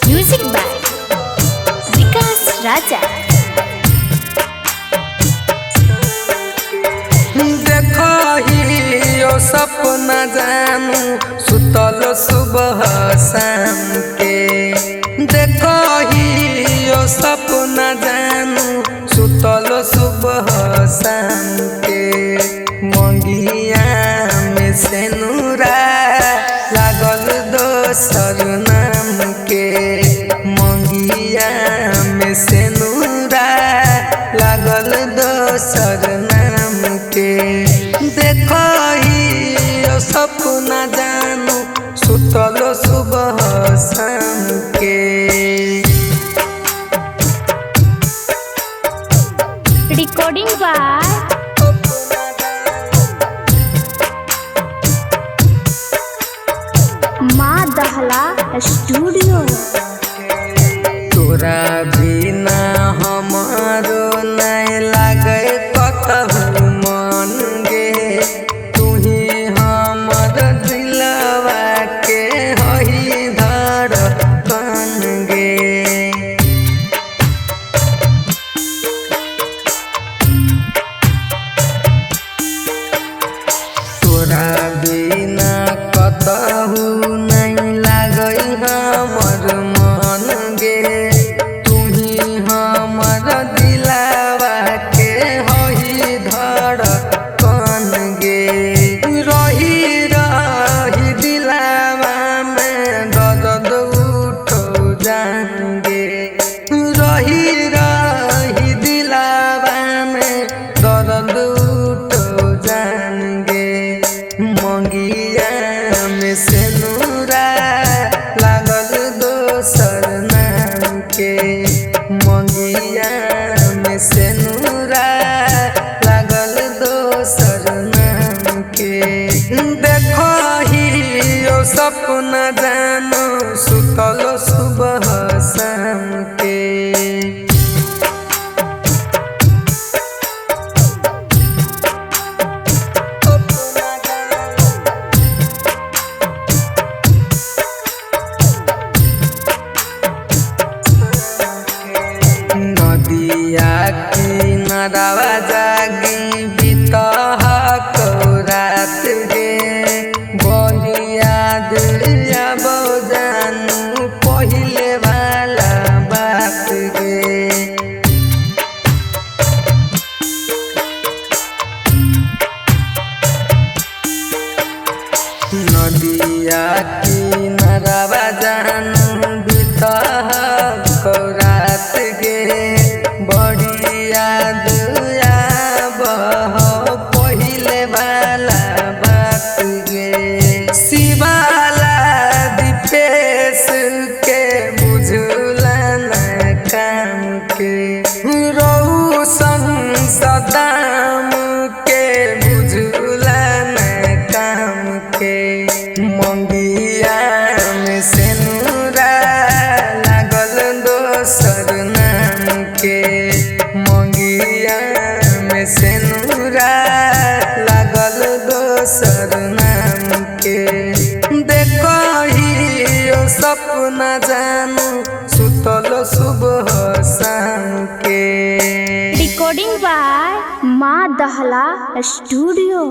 Music by विकास राजा। देखो सपना जानू सुतल सुबह शाम के। देखो सपना जानू सुतल सुबह शाम के। मंगिया में से नूरा लागल दोसर नाम के। मंगिया में से नूरा लागल दोसर नाम के। देखो सपना जानू सुतल सुबह शाम के। रिकॉर्डिंग बाय माँ दहला स्टूडियो। तोरा बिना हमारो नहीं लागे कतहु मन गे। तुही हमर दिलवा के हई धड़कन गे। तोरा बिना कतहु नहीं लागे हमर मन गे। तुही हमर दिलवा के हई धड़कन गे। रही रही दिलवा में दर्द उठो जान गे। रही रही दिलवा में दर्द उठो जान गे। मंगिया में से नूरा लागल दोसर नाम के। मंगिया में से नूरा लागल दोसर नाम के। देखो सपना जानू सुतल सुबह शाम के। नदिया किनारवा जागी बितह रात गे। बड़ी याद आबो जानू पहिले वाला बात गे। नदिया किनारवा जानू बितह रात गे। बड़ी याद आबह पहिले वाला बात गे। शिवाला दीपेश के बुझला न काम के। रौशन सदाम के बुझला न काम के। मंगिया में से नूरा लागल दोसर नाम के। मंगिया में से नूरा लागल दोसर नाम के। देखो सपना जानू सुतल सुबह शाम के। रिकॉर्डिंग बाय माँ दहला स्टूडियो।